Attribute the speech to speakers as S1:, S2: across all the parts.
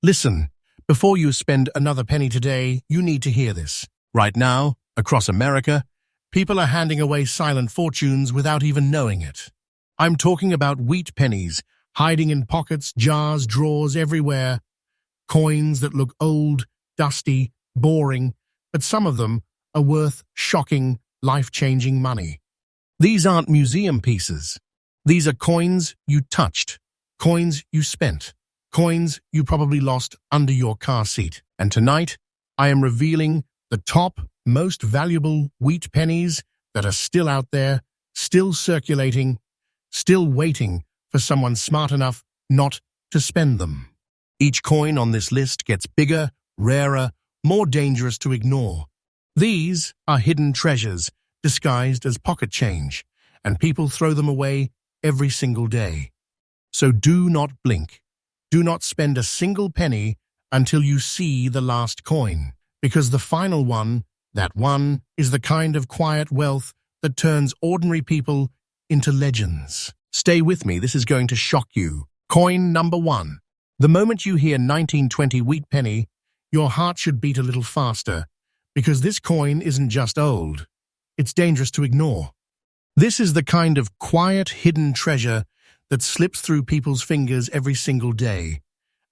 S1: Listen, before you spend another penny today, you need to hear this. Right now, across America, people are handing away silent fortunes without even knowing it. I'm talking about wheat pennies, hiding in pockets, jars, drawers, everywhere. Coins that look old, dusty, boring, but some of them are worth shocking, life-changing money. These aren't museum pieces. These are coins you touched, coins you spent, coins you probably lost under your car seat. And tonight, I am revealing the top, most valuable wheat pennies that are still out there, still circulating, still waiting for someone smart enough not to spend them. Each coin on this list gets bigger, rarer, more dangerous to ignore. These are hidden treasures disguised as pocket change, and people throw them away every single day. So do not blink. Do not spend a single penny until you see the last coin, because the final one, that one, is the kind of quiet wealth that turns ordinary people into legends. Stay with me, this is going to shock you. Coin number 1. The moment you hear 1920 wheat penny, your heart should beat a little faster, because this coin isn't just old, it's dangerous to ignore. This is the kind of quiet, hidden treasure that slips through people's fingers every single day.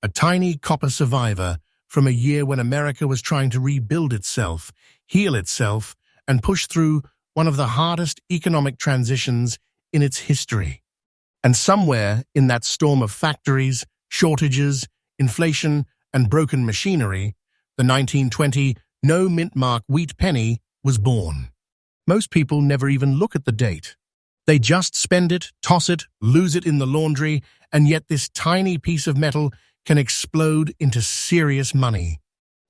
S1: A tiny copper survivor from a year when America was trying to rebuild itself, heal itself, and push through one of the hardest economic transitions in its history. And somewhere in that storm of factories, shortages, inflation, and broken machinery, the 1920 no-mint-mark wheat penny was born. Most people never even look at the date. They just spend it, toss it, lose it in the laundry, and yet this tiny piece of metal can explode into serious money.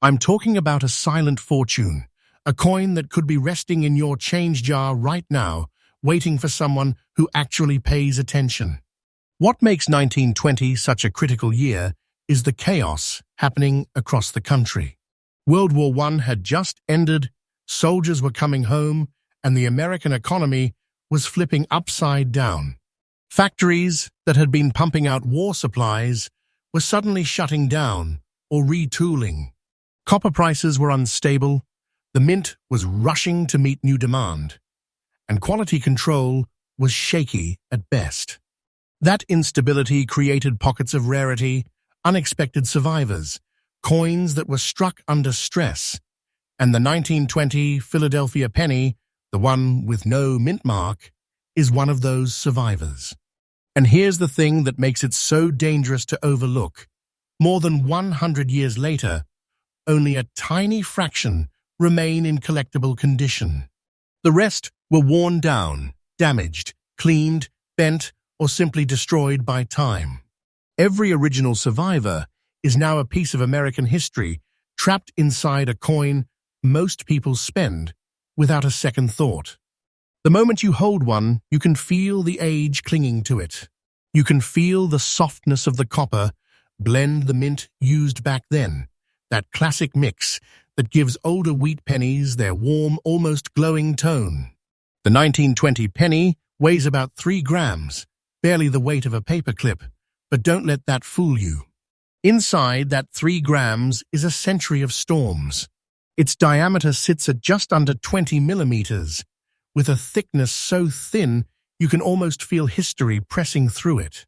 S1: I'm talking about a silent fortune, a coin that could be resting in your change jar right now, waiting for someone who actually pays attention. What makes 1920 such a critical year is the chaos happening across the country. World War I had just ended, soldiers were coming home, and the American economy was flipping upside down. Factories that had been pumping out war supplies were suddenly shutting down or retooling. Copper prices were unstable, the mint was rushing to meet new demand, and quality control was shaky at best. That instability created pockets of rarity, unexpected survivors, coins that were struck under stress, and the 1920 Philadelphia penny, the one with no mint mark, is one of those survivors. And here's the thing that makes it so dangerous to overlook. More than 100 years later, only a tiny fraction remain in collectible condition. The rest were worn down, damaged, cleaned, bent, or simply destroyed by time. Every original survivor is now a piece of American history trapped inside a coin most people spend without a second thought. The moment you hold one, you can feel the age clinging to it. You can feel the softness of the copper blend the mint used back then, that classic mix that gives older wheat pennies their warm, almost glowing tone. The 1920 penny weighs about 3 grams, barely the weight of a paperclip, but don't let that fool you. Inside that 3 grams is a century of storms. Its diameter sits at just under 20 millimeters, with a thickness so thin you can almost feel history pressing through it.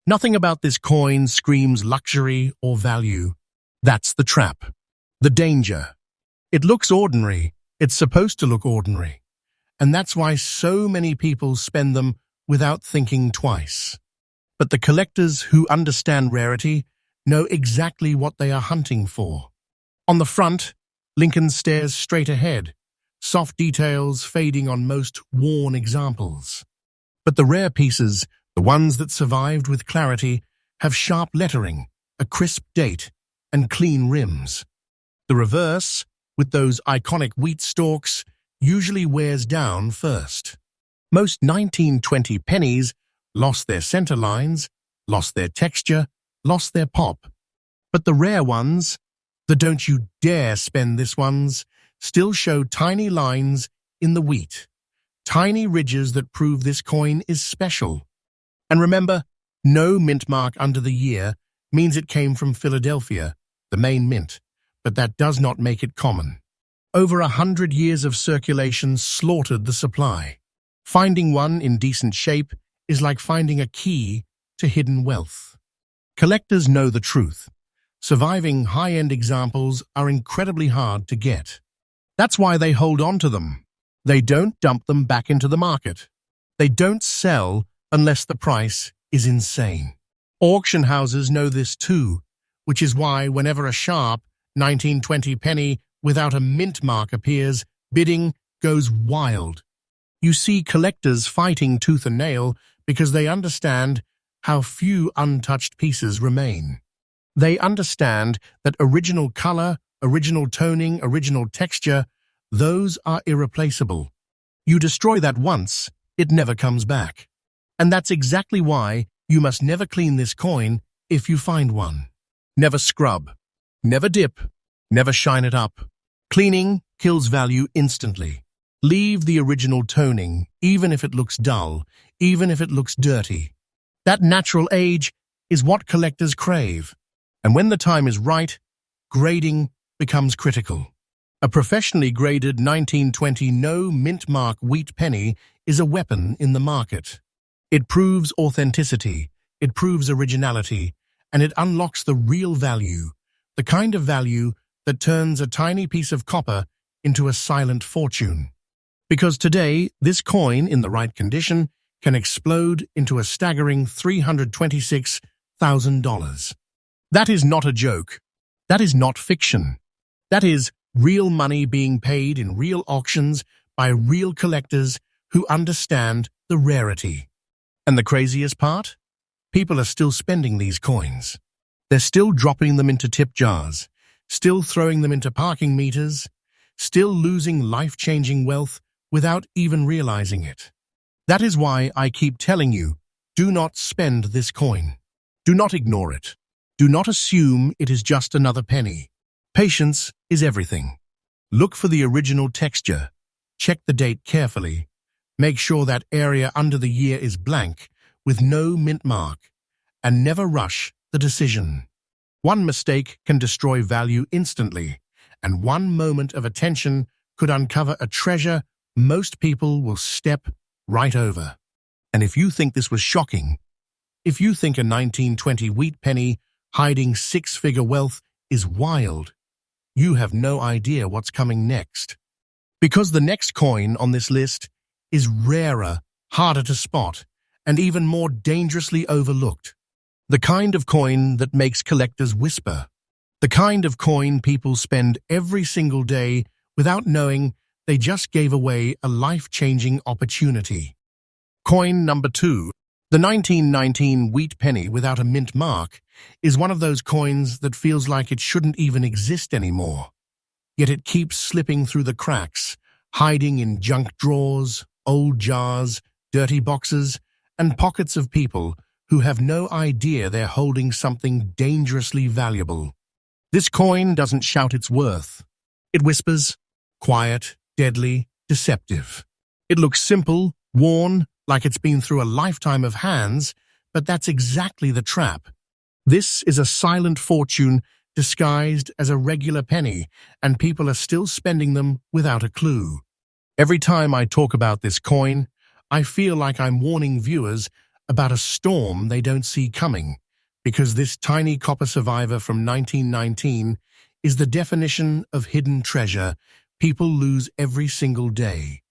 S1: Nothing about this coin screams luxury or value. That's the trap, the danger. It looks ordinary, it's supposed to look ordinary, and that's why so many people spend them without thinking twice. But the collectors who understand rarity know exactly what they are hunting for. On the front, Lincoln stares straight ahead, soft details fading on most worn examples. But the rare pieces, the ones that survived with clarity, have sharp lettering, a crisp date, and clean rims. The reverse, with those iconic wheat stalks, usually wears down first. Most 1920 pennies lost their center lines, lost their texture, lost their pop. But the rare ones, the don't you dare spend this ones, still show tiny lines in the wheat, tiny ridges that prove this coin is special. And remember, no mint mark under the year means it came from Philadelphia, the main mint, but that does not make it common. Over 100 years of circulation slaughtered the supply. Finding one in decent shape is like finding a key to hidden wealth. Collectors know the truth. Surviving high-end examples are incredibly hard to get. That's why they hold on to them. They don't dump them back into the market. They don't sell unless the price is insane. Auction houses know this too, which is why whenever a sharp 1920 penny without a mint mark appears, bidding goes wild. You see collectors fighting tooth and nail because they understand how few untouched pieces remain. They understand that original color, original toning, original texture, those are irreplaceable. You destroy that once, it never comes back. And that's exactly why you must never clean this coin if you find one. Never scrub, never dip, never shine it up. Cleaning kills value instantly. Leave the original toning, even if it looks dull, even if it looks dirty. That natural age is what collectors crave. And when the time is right, grading becomes critical. A professionally graded 1920 no mint mark wheat penny is a weapon in the market. It proves authenticity, it proves originality, and it unlocks the real value, the kind of value that turns a tiny piece of copper into a silent fortune. Because today, this coin, in the right condition, can explode into a staggering $326,000. That is not a joke. That is not fiction. That is real money being paid in real auctions by real collectors who understand the rarity. And the craziest part? People are still spending these coins. They're still dropping them into tip jars, still throwing them into parking meters, still losing life-changing wealth without even realizing it. That is why I keep telling you, do not spend this coin. Do not ignore it. Do not assume it is just another penny. Patience is everything. Look for the original texture. Check the date carefully. Make sure that area under the year is blank, with no mint mark, and never rush the decision. One mistake can destroy value instantly, and one moment of attention could uncover a treasure most people will step right over. And if you think this was shocking, if you think a 1920 wheat penny hiding six-figure wealth is wild, you have no idea what's coming next. Because the next coin on this list is rarer, harder to spot, and even more dangerously overlooked. The kind of coin that makes collectors whisper. The kind of coin people spend every single day without knowing they just gave away a life-changing opportunity. Coin number 2. The 1919 wheat penny without a mint mark is one of those coins that feels like it shouldn't even exist anymore. Yet it keeps slipping through the cracks, hiding in junk drawers, old jars, dirty boxes, and pockets of people who have no idea they're holding something dangerously valuable. This coin doesn't shout its worth. It whispers, quiet, deadly, deceptive. It looks simple, worn, like it's been through a lifetime of hands, but that's exactly the trap. This is a silent fortune disguised as a regular penny, and people are still spending them without a clue. Every time I talk about this coin, I feel like I'm warning viewers about a storm they don't see coming, because this tiny copper survivor from 1919 is the definition of hidden treasure people lose every single day.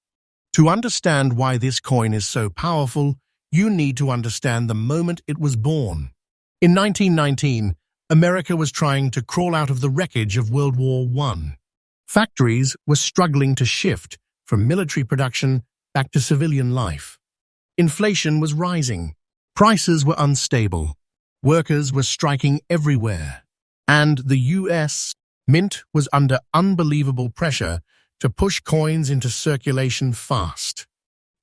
S1: To understand why this coin is so powerful, you need to understand the moment it was born. In 1919, America was trying to crawl out of the wreckage of World War I. Factories were struggling to shift from military production back to civilian life. Inflation was rising. Prices were unstable. Workers were striking everywhere. And the U.S. Mint was under unbelievable pressure to push coins into circulation fast.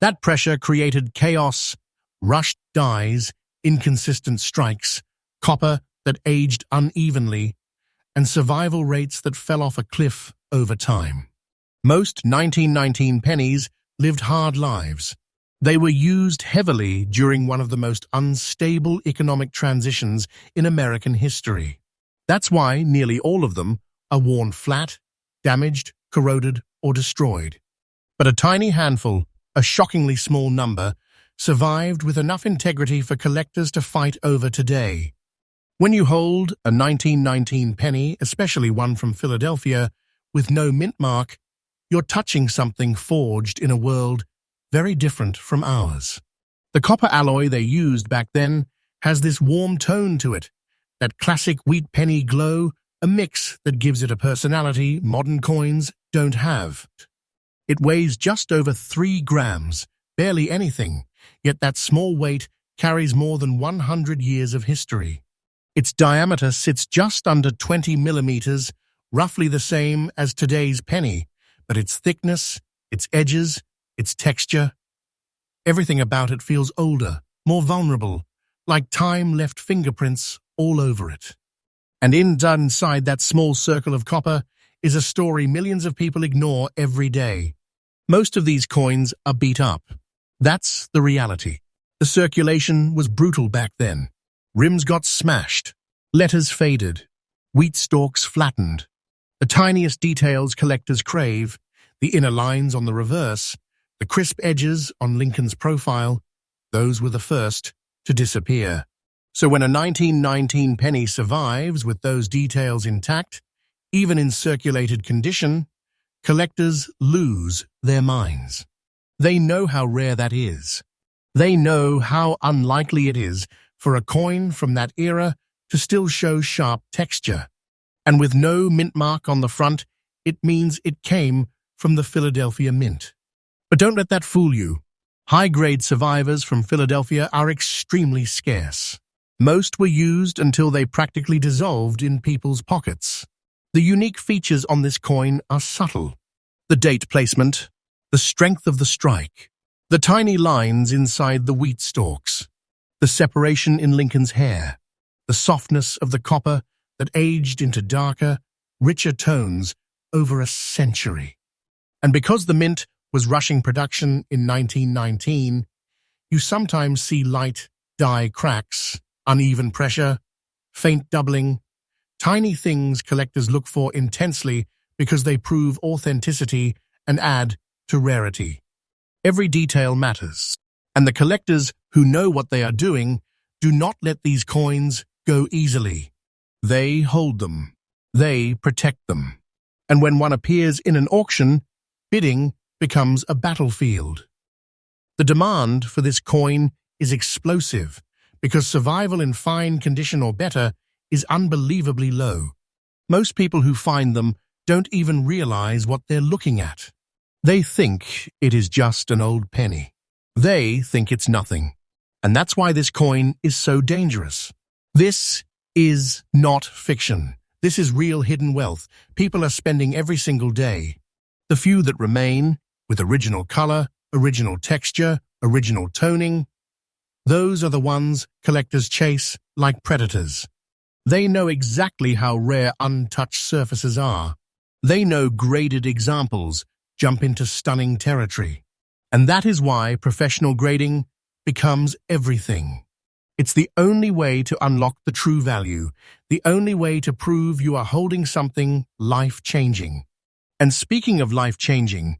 S1: That pressure created chaos, rushed dies, inconsistent strikes, copper that aged unevenly, and survival rates that fell off a cliff over time. Most 1919 pennies lived hard lives. They were used heavily during one of the most unstable economic transitions in American history. That's why nearly all of them are worn flat, damaged, corroded, or destroyed. But a tiny handful, a shockingly small number, survived with enough integrity for collectors to fight over today. When you hold a 1919 penny, especially one from Philadelphia, with no mint mark, you're touching something forged in a world very different from ours. The copper alloy they used back then has this warm tone to it, that classic wheat penny glow, a mix that gives it a personality modern coins don't have. It weighs just over 3 grams, barely anything, yet that small weight carries more than 100 years of history. Its diameter sits just under 20 millimeters, roughly the same as today's penny, but its thickness, its edges, its texture, everything about it feels older, more vulnerable, like time left fingerprints all over it. And inside that small circle of copper is a story millions of people ignore every day. Most of these coins are beat up. That's the reality. The circulation was brutal back then. Rims got smashed, letters faded, wheat stalks flattened. The tiniest details collectors crave, the inner lines on the reverse, the crisp edges on Lincoln's profile, those were the first to disappear. So when a 1919 penny survives with those details intact, even in circulated condition, collectors lose their minds. They know how rare that is. They know how unlikely it is for a coin from that era to still show sharp texture. And with no mint mark on the front, it means it came from the Philadelphia Mint. But don't let that fool you. High-grade survivors from Philadelphia are extremely scarce. Most were used until they practically dissolved in people's pockets. The unique features on this coin are subtle. The date placement, the strength of the strike, the tiny lines inside the wheat stalks, the separation in Lincoln's hair, the softness of the copper that aged into darker, richer tones over a century. And because the mint was rushing production in 1919, you sometimes see light die cracks, uneven pressure, faint doubling, tiny things collectors look for intensely because they prove authenticity and add to rarity. Every detail matters, and the collectors who know what they are doing do not let these coins go easily. They hold them. They protect them. And when one appears in an auction, bidding becomes a battlefield. The demand for this coin is explosive because survival in fine condition or better is unbelievably low. Most people who find them don't even realize what they're looking at. They think it is just an old penny. They think it's nothing. And that's why this coin is so dangerous. This is not fiction. This is real hidden wealth people are spending every single day. The few that remain, with original color, original texture, original toning, those are the ones collectors chase like predators. They know exactly how rare untouched surfaces are. They know graded examples jump into stunning territory. And that is why professional grading becomes everything. It's the only way to unlock the true value, the only way to prove you are holding something life-changing. And speaking of life-changing,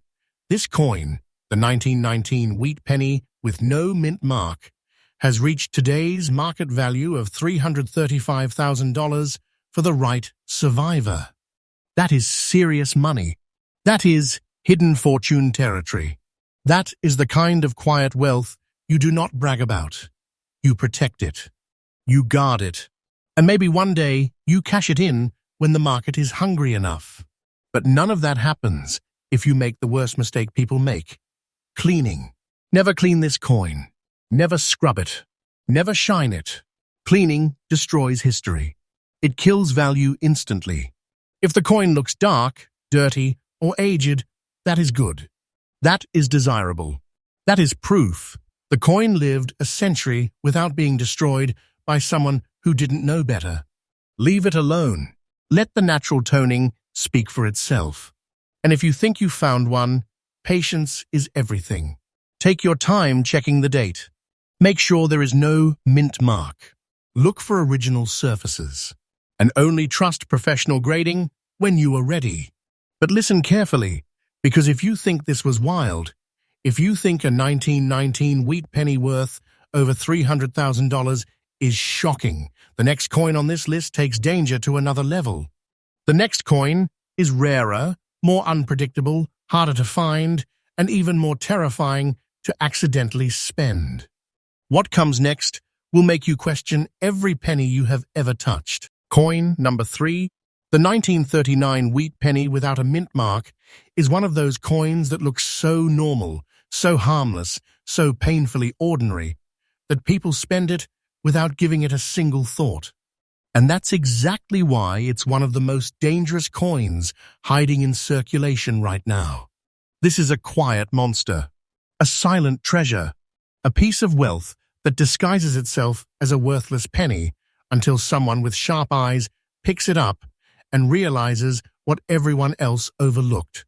S1: this coin, the 1919 wheat penny with no mint mark, has reached today's market value of $335,000 for the right survivor. That is serious money. That is hidden fortune territory. That is the kind of quiet wealth you do not brag about. You protect it. You guard it. And maybe one day you cash it in when the market is hungry enough. But none of that happens if you make the worst mistake people make. Cleaning. Never clean this coin. Never scrub it. Never shine it. Cleaning destroys history. It kills value instantly. If the coin looks dark, dirty, or aged, that is good. That is desirable. That is proof the coin lived a century without being destroyed by someone who didn't know better. Leave it alone. Let the natural toning speak for itself. And if you think you found one, patience is everything. Take your time checking the date. Make sure there is no mint mark. Look for original surfaces. and only trust professional grading when you are ready. But listen carefully, because if you think this was wild, if you think a 1919 wheat penny worth over $300,000 is shocking, the next coin on this list takes danger to another level. The next coin is rarer, more unpredictable, harder to find, and even more terrifying to accidentally spend. What comes next will make you question every penny you have ever touched. Coin number 3, the 1939 wheat penny without a mint mark, is one of those coins that looks so normal, so harmless, so painfully ordinary, that people spend it without giving it a single thought. And that's exactly why it's one of the most dangerous coins hiding in circulation right now. This is a quiet monster, a silent treasure, a piece of wealth that disguises itself as a worthless penny until someone with sharp eyes picks it up and realizes what everyone else overlooked.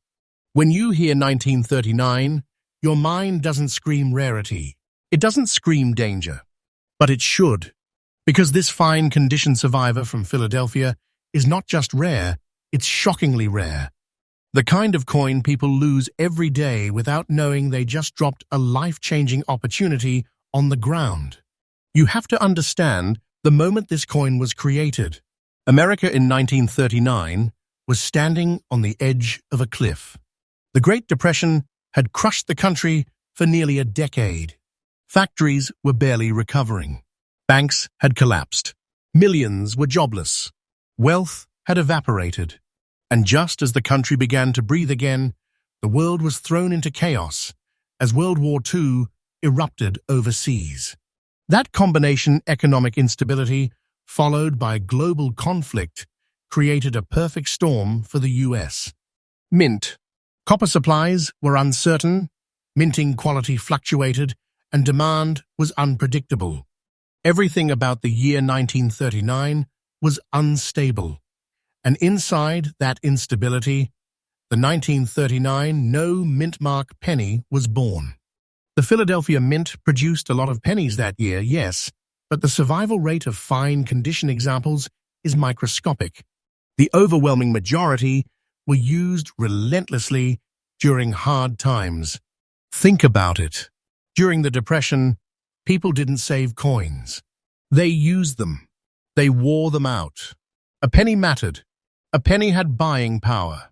S1: When you hear 1939, your mind doesn't scream rarity. It doesn't scream danger. But it should, because this fine condition survivor from Philadelphia is not just rare, it's shockingly rare. The kind of coin people lose every day without knowing they just dropped a life-changing opportunity on the ground. You have to understand the moment this coin was created. America in 1939 was standing on the edge of a cliff. The Great Depression had crushed the country for nearly a decade. Factories were barely recovering. Banks had collapsed. Millions were jobless. Wealth had evaporated. And just as the country began to breathe again, the world was thrown into chaos as World War II erupted overseas. That combination, economic instability, followed by global conflict, created a perfect storm for the U.S. Mint. Copper supplies were uncertain, minting quality fluctuated, and demand was unpredictable. Everything about the year 1939 was unstable. And inside that instability, the 1939 no mint mark penny was born. The Philadelphia Mint produced a lot of pennies that year, yes, but the survival rate of fine condition examples is microscopic. The overwhelming majority were used relentlessly during hard times. Think about it. During the Depression, people didn't save coins. They used them. They wore them out. A penny mattered. A penny had buying power.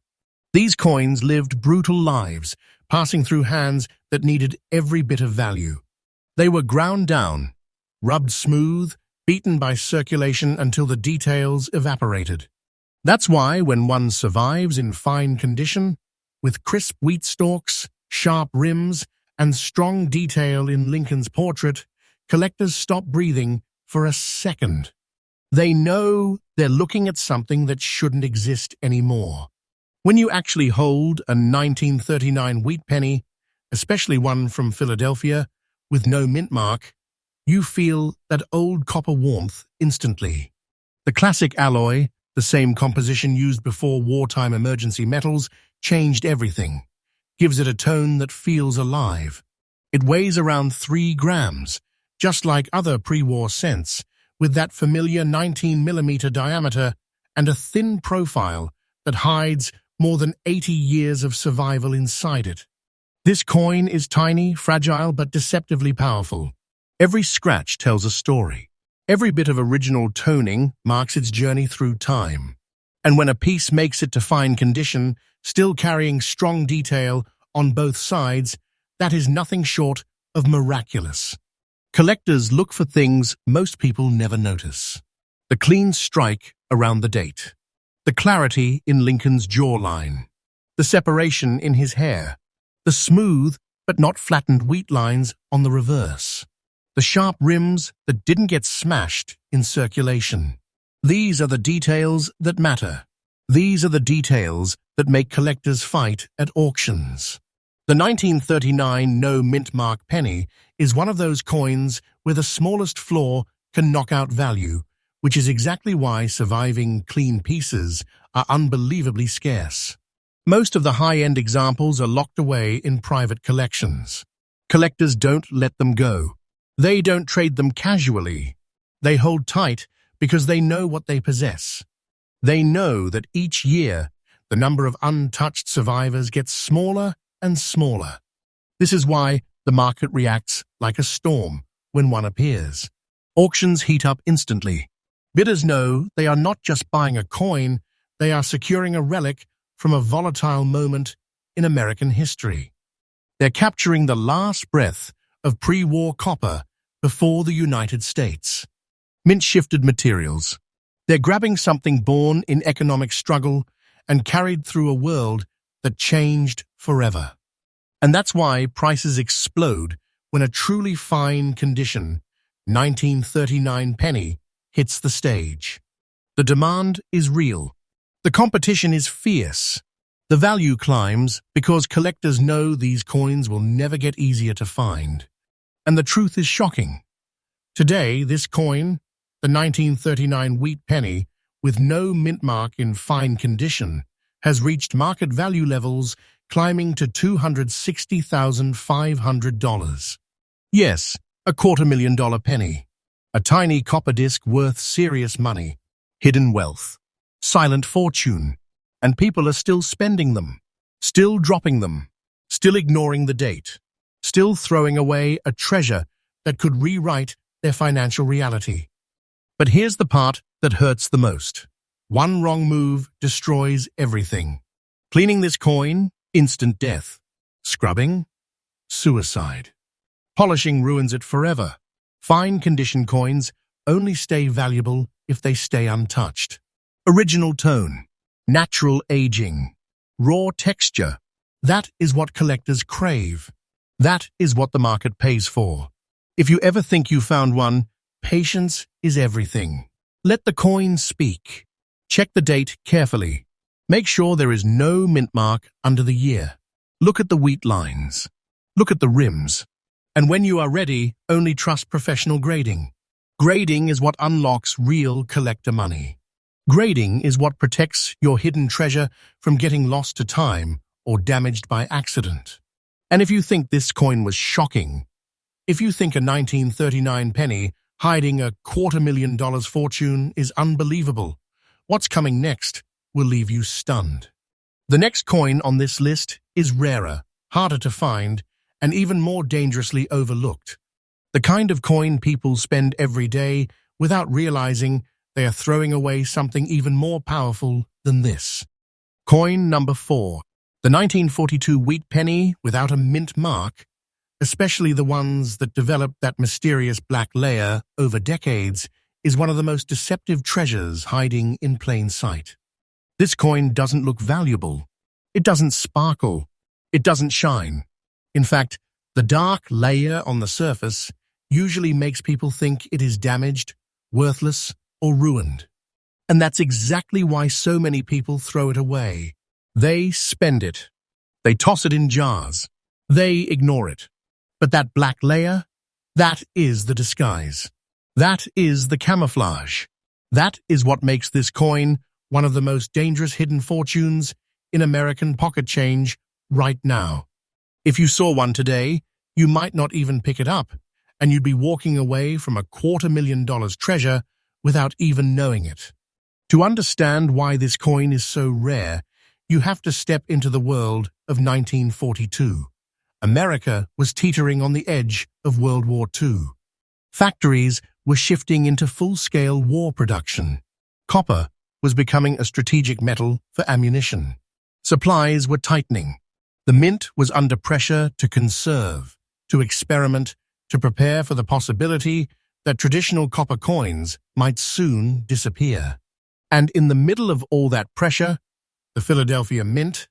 S1: These coins lived brutal lives, passing through hands that needed every bit of value. They were ground down, rubbed smooth, beaten by circulation until the details evaporated. That's why when one survives in fine condition, with crisp wheat stalks, sharp rims, and strong detail in Lincoln's portrait, collectors stop breathing for a second. They know they're looking at something that shouldn't exist anymore. When you actually hold a 1939 wheat penny, especially one from Philadelphia, with no mint mark, you feel that old copper warmth instantly. The classic alloy, the same composition used before wartime emergency metals, changed everything. Gives it a tone that feels alive. It weighs around 3 grams, just like other pre-war cents, with that familiar 19mm diameter and a thin profile that hides more than 80 years of survival inside it. This coin is tiny, fragile, but deceptively powerful. Every scratch tells a story. Every bit of original toning marks its journey through time. And when a piece makes it to fine condition, still carrying strong detail on both sides, that is nothing short of miraculous. Collectors look for things most people never notice. The clean strike around the date. The clarity in Lincoln's jawline. The separation in his hair. The smooth but not flattened wheat lines on the reverse. The sharp rims that didn't get smashed in circulation. These are the details that matter. These are the details that make collectors fight at auctions. The 1939 no mint mark penny is one of those coins where the smallest flaw can knock out value, which is exactly why surviving clean pieces are unbelievably scarce. Most of the high-end examples are locked away in private collections. Collectors don't let them go. They don't trade them casually. They hold tight because they know what they possess. They know that each year, the number of untouched survivors gets smaller and smaller. This is why the market reacts like a storm when one appears. Auctions heat up instantly. Bidders know they are not just buying a coin, they are securing a relic from a volatile moment in American history. They're capturing the last breath of pre-war copper before the United States. Mint-shifted materials. They're grabbing something born in economic struggle and carried through a world that changed forever. And that's why prices explode when a truly fine condition 1939 penny hits the stage. The demand is real. The competition is fierce. The value climbs because collectors know these coins will never get easier to find. And the truth is shocking. Today, this coin, the 1939 wheat penny, with no mint mark in fine condition, has reached market value levels climbing to $260,500. Yes, a $250,000 penny. A tiny copper disc worth serious money, hidden wealth, silent fortune, and people are still spending them, still dropping them, still ignoring the date, still throwing away a treasure that could rewrite their financial reality. But here's the part that hurts the most. One wrong move destroys everything. Cleaning this coin, instant death. Scrubbing, suicide. Polishing ruins it forever. Fine condition coins only stay valuable if they stay untouched. Original tone, natural aging, raw texture. That is what collectors crave. That is what the market pays for. If you ever think you found one, patience is everything. Let the coin speak. Check the date carefully. Make sure there is no mint mark under the year. Look at the wheat lines. Look at the rims. And when you are ready, only trust professional grading. Grading is what unlocks real collector money. Grading is what protects your hidden treasure from getting lost to time or damaged by accident. And if you think this coin was shocking, if you think a 1939 penny hiding a $250,000 fortune is unbelievable, what's coming next will leave you stunned. The next coin on this list is rarer, harder to find, and even more dangerously overlooked. The kind of coin people spend every day without realizing they are throwing away something even more powerful than this. Coin number 4. The 1942 wheat penny without a mint mark, especially the ones that developed that mysterious black layer over decades, is one of the most deceptive treasures hiding in plain sight. This coin doesn't look valuable. It doesn't sparkle. It doesn't shine. In fact, the dark layer on the surface usually makes people think it is damaged, worthless, or ruined. And that's exactly why so many people throw it away. They spend it. They toss it in jars. They ignore it. But that black layer, that is the disguise. That is the camouflage. That is what makes this coin one of the most dangerous hidden fortunes in American pocket change right now. If you saw one today, you might not even pick it up, and you'd be walking away from a $250,000 treasure without even knowing it. To understand why this coin is so rare, you have to step into the world of 1942. America was teetering on the edge of World War II. Factories were shifting into full-scale war production. Copper was becoming a strategic metal for ammunition. Supplies were tightening. The mint was under pressure to conserve, to experiment, to prepare for the possibility that traditional copper coins might soon disappear. And in the middle of all that pressure, the Philadelphia Mint,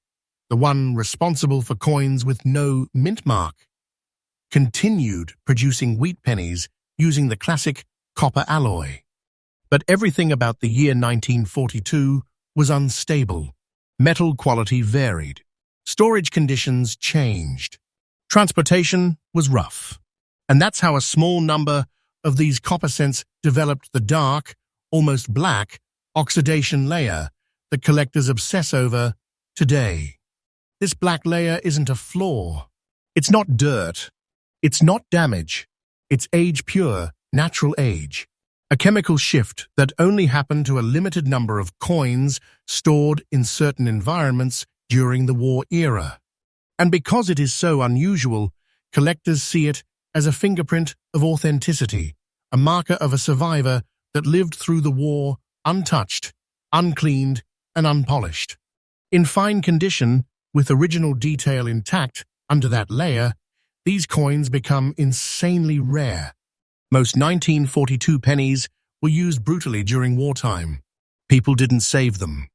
S1: the one responsible for coins with no mint mark, continued producing wheat pennies using the classic copper alloy. But everything about the year 1942 was unstable. Metal quality varied. Storage conditions changed. Transportation was rough. And that's how a small number of these copper cents developed the dark, almost black, oxidation layer that collectors obsess over today. This black layer isn't a flaw. It's not dirt. It's not damage. It's age pure, natural age. a chemical shift that only happened to a limited number of coins stored in certain environments during the war era. And because it is so unusual, collectors see it as a fingerprint of authenticity, a marker of a survivor that lived through the war untouched, uncleaned, and unpolished. In fine condition, with original detail intact under that layer, these coins become insanely rare. Most 1942 pennies were used brutally during wartime. People didn't save them.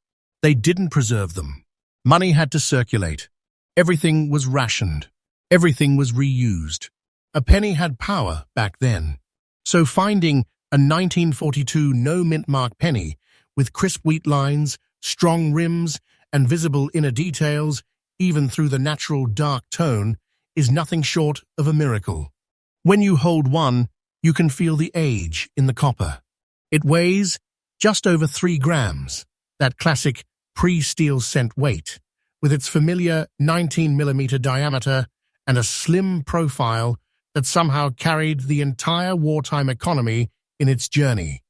S1: They didn't preserve them. Money had to circulate. Everything was rationed. Everything was reused. A penny had power back then. So finding a 1942 no-mint mark penny with crisp wheat lines, strong rims, and visible inner details, even through the natural dark tone, is nothing short of a miracle. When you hold one, you can feel the age in the copper. It weighs just over 3 grams, that classic pre-steel cent weight, with its familiar 19mm diameter and a slim profile that somehow carried the entire wartime economy in its journey.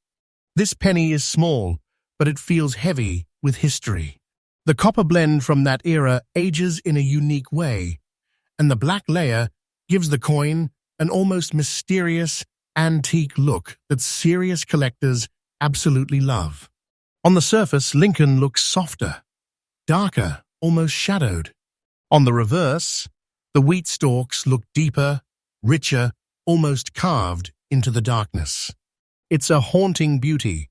S1: This penny is small, but it feels heavy with history. The copper blend from that era ages in a unique way, and the black layer gives the coin an almost mysterious, antique look that serious collectors absolutely love. On the surface, Lincoln looks softer, darker, almost shadowed. On the reverse, the wheat stalks look deeper, richer, almost carved into the darkness. It's a haunting beauty,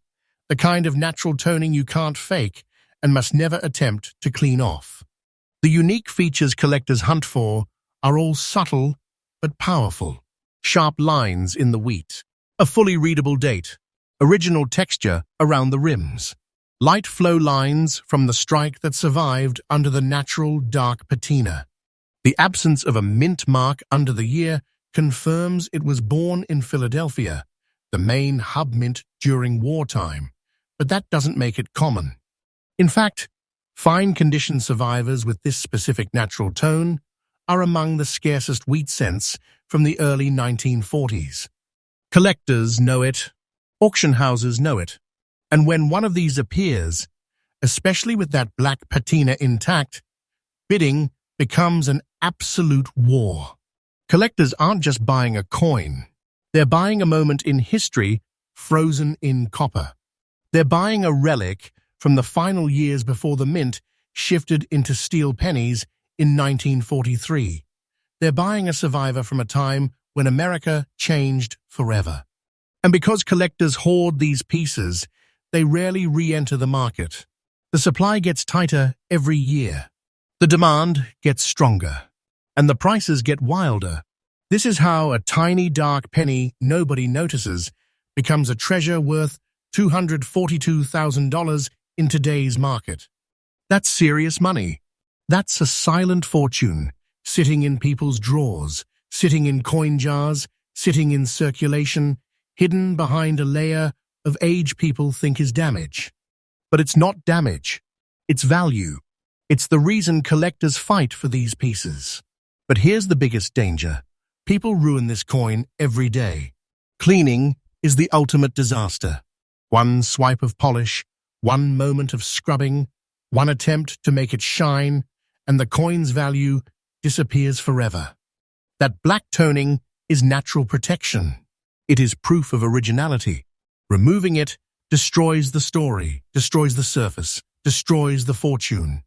S1: the kind of natural toning you can't fake and must never attempt to clean off. The unique features collectors hunt for are all subtle but powerful. Sharp lines in the wheat, a fully readable date, original texture around the rims, light flow lines from the strike that survived under the natural dark patina. The absence of a mint mark under the year confirms it was born in Philadelphia, the main hub mint during wartime, but that doesn't make it common. In fact, fine-condition survivors with this specific natural tone are among the scarcest wheat cents from the early 1940s. Collectors know it, auction houses know it, and when one of these appears, especially with that black patina intact, bidding becomes an absolute war. Collectors aren't just buying a coin, they're buying a moment in history frozen in copper. They're buying a relic from the final years before the mint shifted into steel pennies in 1943. They're buying a survivor from a time when America changed forever. And because collectors hoard these pieces, they rarely re-enter the market. The supply gets tighter every year. The demand gets stronger, and the prices get wilder. This is how a tiny dark penny nobody notices becomes a treasure worth $242,000 in today's market. That's serious money. That's a silent fortune, sitting in people's drawers, sitting in coin jars, sitting in circulation, hidden behind a layer of age people think is damage. But it's not damage. It's value. It's the reason collectors fight for these pieces. But here's the biggest danger. People ruin this coin every day. Cleaning is the ultimate disaster. One swipe of polish, one moment of scrubbing, one attempt to make it shine, and the coin's value disappears forever. That black toning is natural protection. It is proof of originality. Removing it destroys the story, destroys the surface, destroys the fortune.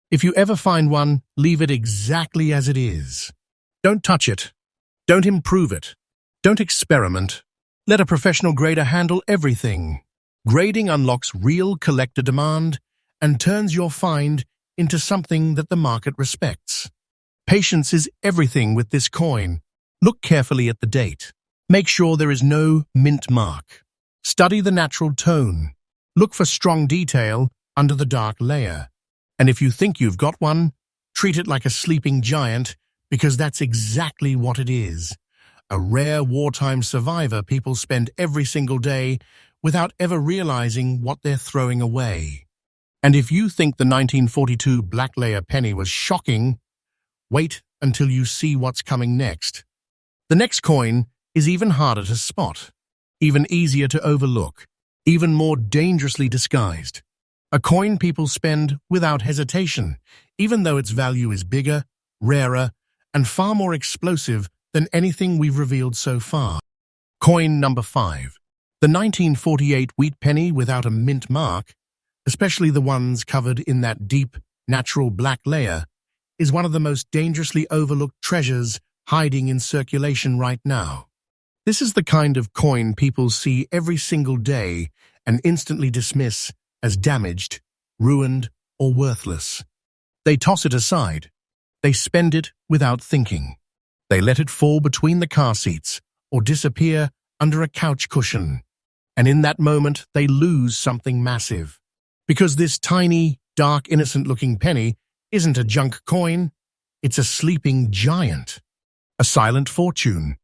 S1: If you ever find one, leave it exactly as it is. Don't touch it. Don't improve it. Don't experiment. Let a professional grader handle everything. Grading unlocks real collector demand and turns your find into something that the market respects. Patience is everything with this coin. Look carefully at the date. Make sure there is no mint mark. Study the natural tone. Look for strong detail under the dark layer. And if you think you've got one, treat it like a sleeping giant, because that's exactly what it is. A rare wartime survivor people spend every single day without ever realizing what they're throwing away. And if you think the 1942 black layer penny was shocking, wait until you see what's coming next. The next coin is even harder to spot. even easier to overlook, even more dangerously disguised. A coin people spend without hesitation, even though its value is bigger, rarer, and far more explosive than anything we've revealed so far. Coin number 5. The 1948 wheat penny without a mint mark, especially the ones covered in that deep, natural black layer, is one of the most dangerously overlooked treasures hiding in circulation right now. This is the kind of coin people see every single day and instantly dismiss as damaged, ruined, or worthless. They toss it aside. They spend it without thinking. They let it fall between the car seats or disappear under a couch cushion. And in that moment, they lose something massive. Because this tiny, dark, innocent-looking penny isn't a junk coin, it's a sleeping giant. A silent fortune.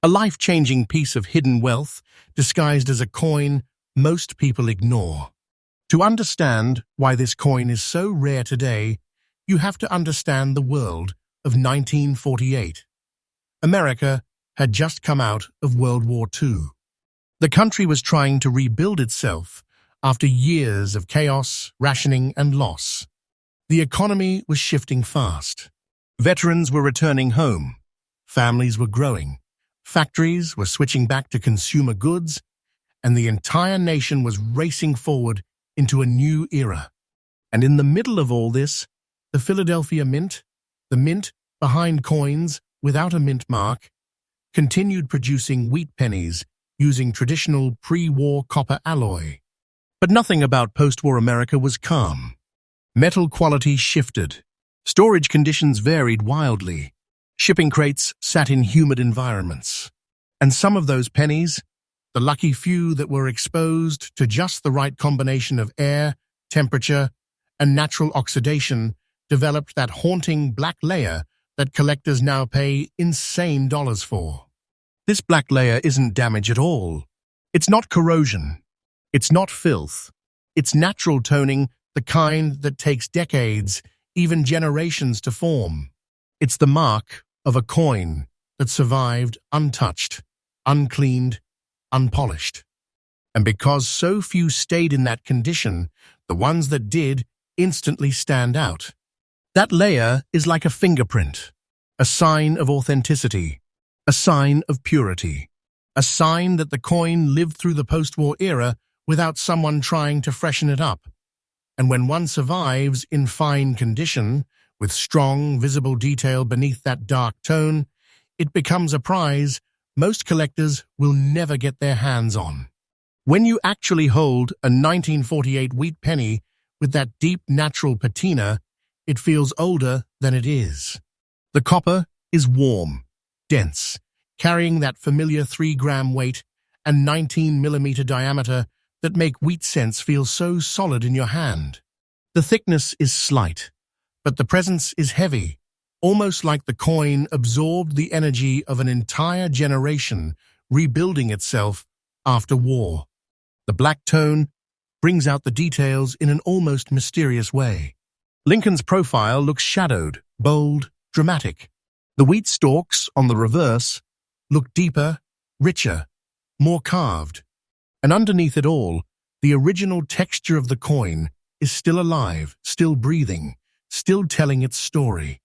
S1: A life-changing piece of hidden wealth disguised as a coin most people ignore. To understand why this coin is so rare today, you have to understand the world of 1948. America had just come out of World War II. The country was trying to rebuild itself after years of chaos, rationing, and loss. The economy was shifting fast. Veterans were returning home. Families were growing. Factories were switching back to consumer goods, and the entire nation was racing forward into a new era. And in the middle of all this, the Philadelphia Mint, the mint behind coins without a mint mark, continued producing wheat pennies using traditional pre-war copper alloy. But nothing about post-war America was calm. Metal quality shifted. Storage conditions varied wildly. Shipping crates sat in humid environments. And some of those pennies, the lucky few that were exposed to just the right combination of air, temperature, and natural oxidation, developed that haunting black layer that collectors now pay insane dollars for. This black layer isn't damage at all. It's not corrosion. It's not filth. It's natural toning, the kind that takes decades, even generations to form. It's the mark of a coin that survived untouched, uncleaned, unpolished. And because so few stayed in that condition, the ones that did instantly stand out. That layer is like a fingerprint, a sign of authenticity, a sign of purity, a sign that the coin lived through the post-war era without someone trying to freshen it up. And when one survives in fine condition, with strong, visible detail beneath that dark tone, it becomes a prize most collectors will never get their hands on. When you actually hold a 1948 wheat penny with that deep natural patina, it feels older than it is. The copper is warm, dense, carrying that familiar 3-gram weight and 19mm diameter that make wheat cents feel so solid in your hand. The thickness is slight, but the presence is heavy, almost like the coin absorbed the energy of an entire generation rebuilding itself after war. The black tone brings out the details in an almost mysterious way. Lincoln's profile looks shadowed, bold, dramatic. The wheat stalks on the reverse look deeper, richer, more carved. And underneath it all, the original texture of the coin is still alive, still breathing, still telling its story.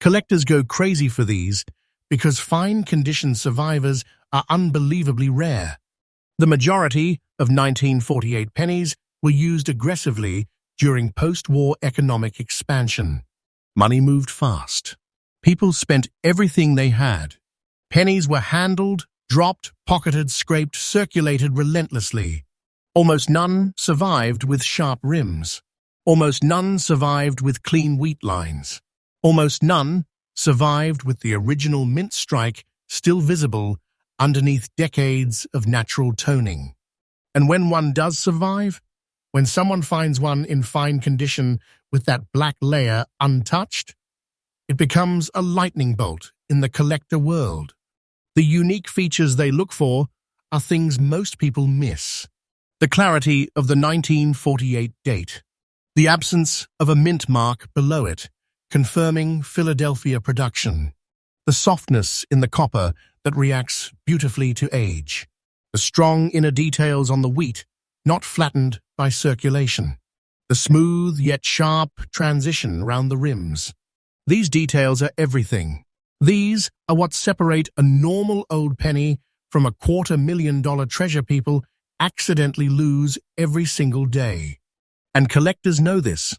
S1: Collectors go crazy for these because fine-condition survivors are unbelievably rare. The majority of 1948 pennies were used aggressively during post-war economic expansion. Money moved fast. People spent everything they had. Pennies were handled, dropped, pocketed, scraped, circulated relentlessly. Almost none survived with sharp rims. Almost none survived with clean wheat lines. Almost none survived with the original mint strike still visible underneath decades of natural toning. And when one does survive, when someone finds one in fine condition with that black layer untouched, it becomes a lightning bolt in the collector world. The unique features they look for are things most people miss. The clarity of the 1948 date. The absence of a mint mark below it, confirming Philadelphia production. The softness in the copper that reacts beautifully to age. The strong inner details on the wheat, not flattened by circulation. The smooth yet sharp transition round the rims. These details are everything. These are what separate a normal old penny from a $250,000 treasure people accidentally lose every single day. And collectors know this.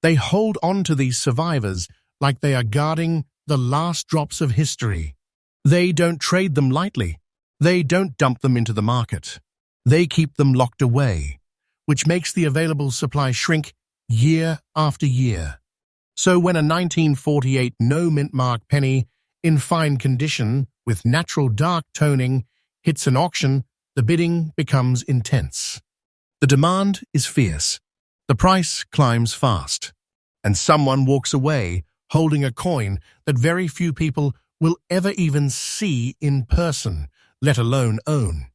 S1: They hold on to these survivors like they are guarding the last drops of history. They don't trade them lightly. They don't dump them into the market. They keep them locked away, which makes the available supply shrink year after year. So when a 1948 no-mint mark penny in fine condition with natural dark toning hits an auction, the bidding becomes intense. The demand is fierce. The price climbs fast. And someone walks away holding a coin that very few people will ever even see in person, let alone own.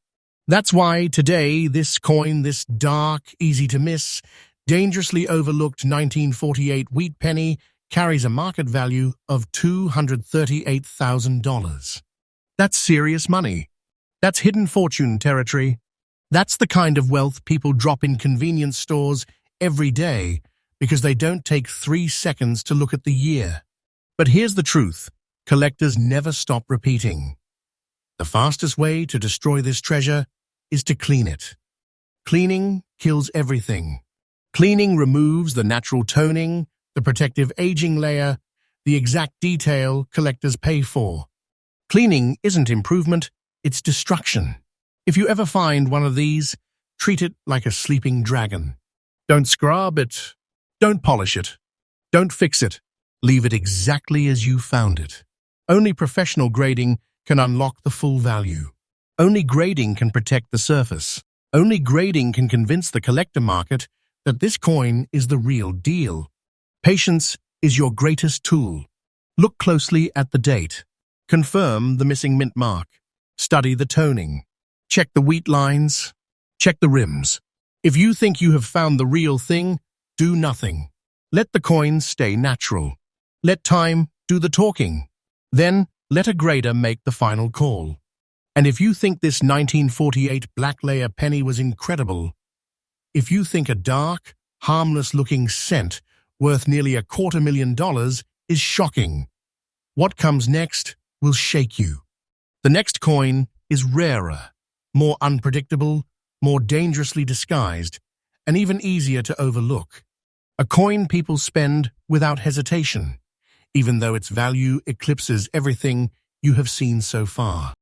S1: That's why today this coin, this dark, easy-to-miss, dangerously overlooked 1948 wheat penny carries a market value of $238,000. That's serious money. That's hidden fortune territory. That's the kind of wealth people drop in convenience stores every day because they don't take 3 seconds to look at the year. But here's the truth. Collectors never stop repeating. The fastest way to destroy this treasure is to clean it. Cleaning kills everything. Cleaning removes the natural toning, the protective aging layer, the exact detail collectors pay for. Cleaning isn't improvement, it's destruction. If you ever find one of these, treat it like a sleeping dragon. Don't scrub it. Don't polish it. Don't fix it. Leave it exactly as you found it. Only professional grading can unlock the full value. Only grading can protect the surface. Only grading can convince the collector market that this coin is the real deal. Patience is your greatest tool. Look closely at the date. Confirm the missing mint mark. Study the toning. Check the wheat lines. Check the rims. If you think you have found the real thing, do nothing. Let the coin stay natural. Let time do the talking. Then let a grader make the final call. And if you think this 1948 black layer penny was incredible, if you think a dark, harmless-looking cent worth nearly $250,000 is shocking, what comes next will shake you. The next coin is rarer, more unpredictable, more dangerously disguised, and even easier to overlook. A coin people spend without hesitation, even though its value eclipses everything you have seen so far.